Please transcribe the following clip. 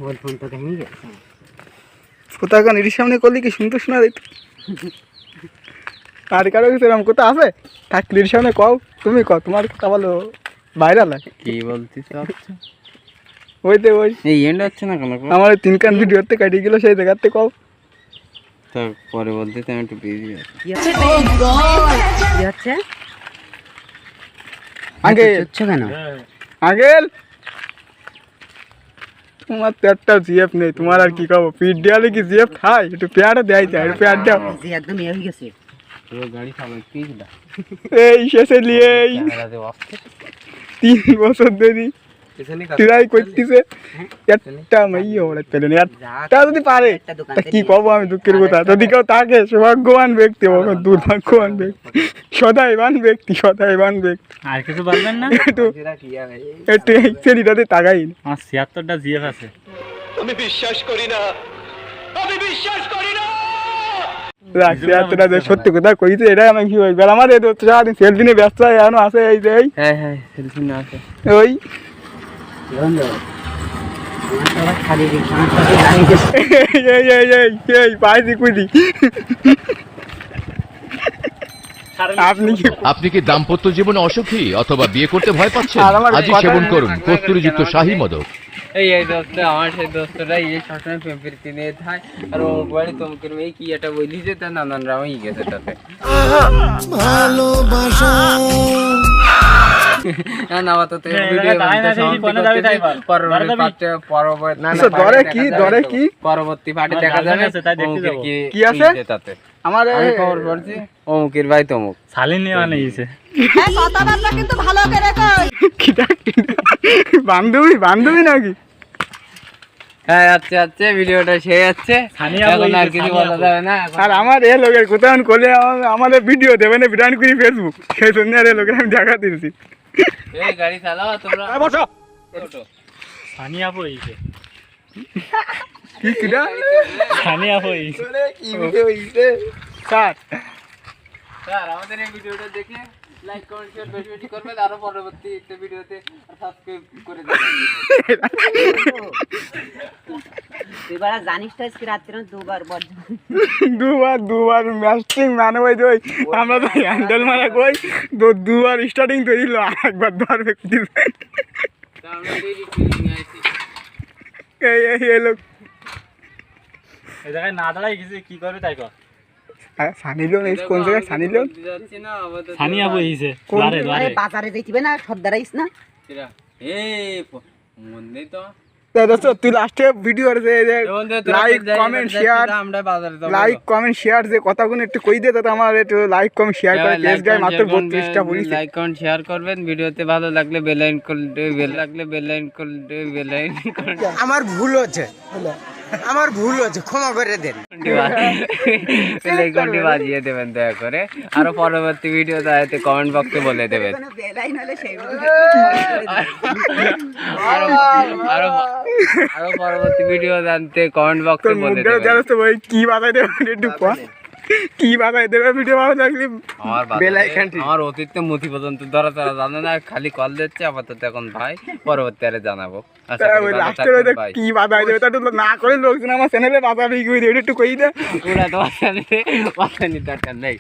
ওর phone তো ভেঙে গেছে। কোথাও কান এর সামনে করলে কি শুনতে শোনা যেত? আর কারো কিছু এরকম কোথা আছে থাকলে এর সামনে কও, তুমি কও, তোমার কথা বলো ভাইরাল লাগে। কি বলতিস? ওইতে ওই এই এন্ড হচ্ছে না কেন? আমার 3 কান ভিডিওতে কাটি গেল, সেই জায়গাতে কও। তার পরে বলতে আমি একটু বিজি আছি। কি হচ্ছে? আগে হচ্ছে কেন? আগেল তোমার তো একটা জিএফ নেই, তোমার আর কি খাবো? পিট দেওয়ালে কি জিএফ খায়? একটু পেয়ারও দেয় যায়, পেয়ার দাও। জি একদম ইয়ে হয়ে গেছে। পুরো গাড়ি চালাই কি না? এই শেষে নিয়ে এই ক্যামেরাতে অফ 3 বছর ধরে ট্রাই করতেছে, একটা মাইয়া ওরা পেলেন। একটা যদি পারে তা কি কব আমি, দুঃখের কথা। যদি কেউ থাকে সৌভাগ্যবান ব্যক্তি, দুর্ভাগ্যবান ব্যক্তি, সদাইবান ব্যক্তি, সদাইবান ব্যক্তি। আর কিছু বলবেন না? একটু ছেলেটাতে তাকাই আমার 76টা জিএফ আছে। আমি বিশ্বাস করি না, আমি বিশ্বাস করি না। রাখছি এতটা যে সত্যি কথা কইছে, এটাই আমি কি হইবে। আমার এই তো সারাদিন সেলফি নিয়ে ব্যস্ত হয়, এখনো আছে এই যে এই হ্যাঁ হ্যাঁ সেলফি না আছে ওই এই পাইছি কুইদি। আপনি কি দাম্পত্য জীবনে অসুখী অথবা বিয়ে করতে ভয় পাচ্ছেন? আর আমার আজই কথা সেবন করুন কস্তুরীযুক্ত শাহী মদক। এই দোস্ত আমার সেই দোস্তটা এই সবসময় পেম্পির কিনে থাকে আর ও বাড়ি তোমাকে এই কি এটা বলি যে তার নানান রামই গেছে তাতে ভালোবাসা না আপাতত পরবর্তী পার্টি দেখা যাবে কি আছে তাতে। আমার খবর পড়ছি অমুকের ভাই তমুক শালিন নিয়ে বানিয়েছে। কথাবার্তা কিন্তু ভালো করে কই। বান্ধবী বান্ধবী নাকি? হ্যাঁ আচ্ছা আচ্ছা ভিডিওটা শেষ যাচ্ছে, এখন আর কিছু বলা যাবে না। আর আমার এ লোকের কোথাও করলে আমাদের ভিডিও দেবে না, বিরান করি ফেসবুক, সেই জন্য আর এ লোকের আমি দেখা দিয়েছি। এই গাড়ি চালাও তোমরা, সানিয়া পড়েছে, কি কিরা সানিয়া পড়েছে। কি ভিডিও হইছে স্যার? স্যার আমাদের এই ভিডিওটা দেখে লাইক কমেন্ট শেয়ার বেশি বেশি করবেন, আরো পরবর্তী একটা ভিডিওতে সাবস্ক্রাইব করে দেবেন। এবার জানিস তো আজকে রাত্রে দুবার ম্যাস্টিং মানে ওই যে আমরা তো হ্যান্ডেল মারা কই, দুবার স্টার্টিং করে দিল, আরেকবার ধর ব্যক্তি আমরা ডেইলি ফিলিং আইছি এই লোক এই জায়গায় না দাঁড়াই কিছু কি করবে তাই কর। সানি লিওন এই কোন জায়গায়? সানি লিওন যাচ্ছি না আমাদের সানিয়া পড়েছে কোন- আরে বাজারে যাইতিবে না, সব দাঁড়াইস না। এরা এই মন নেই তো দোস্ত তুই লাস্টে ভিডিও লাইক কমেন্ট শেয়ার, আমরা বাজারে যাব, লাইক কমেন্ট শেয়ার যে কথাগুলো একটু কই দে, তাতে আমার একটু লাইক কমেন্ট শেয়ার করে পেজ গায় মাত্র 32টা বলিস। লাইক কমেন্ট শেয়ার করবেন, ভিডিওতে ভালো লাগলে বেল আইকন করতে, বেল আইকন আমার ভুল হচ্ছে, আমার ভুল হচ্ছে, ক্ষমা করে দেন। বেল আইকনটি বাজিয়ে দেবেন দয়া করে, আরো পরবর্তী ভিডিও দাঁড়াতে কমেন্ট বক্সে বলে দেবেন। আরো আরো পরবর্তী ভিডিও জানতে কমেন্ট বক্সে তোর বলে মুখটা দেবেন। জানাস তো ভাই, কি বাজাই দেবে একটু কর, কি বাজাই দেবে ভিডিও ভালো লাগলে আমার অতীতে মতি পর্যন্ত ধরা তারা জানে না, খালি কল দিচ্ছে আপাতত। এখন ভাই পরবর্তী আরে জানাবো। আচ্ছা লাস্টে কি বাজাই দেবে তা তো না করে লোকজন আমার চ্যানেলে বাজাবে একটু কই দে। পুরা তোমার চ্যানেলে কথা নিতে নেই।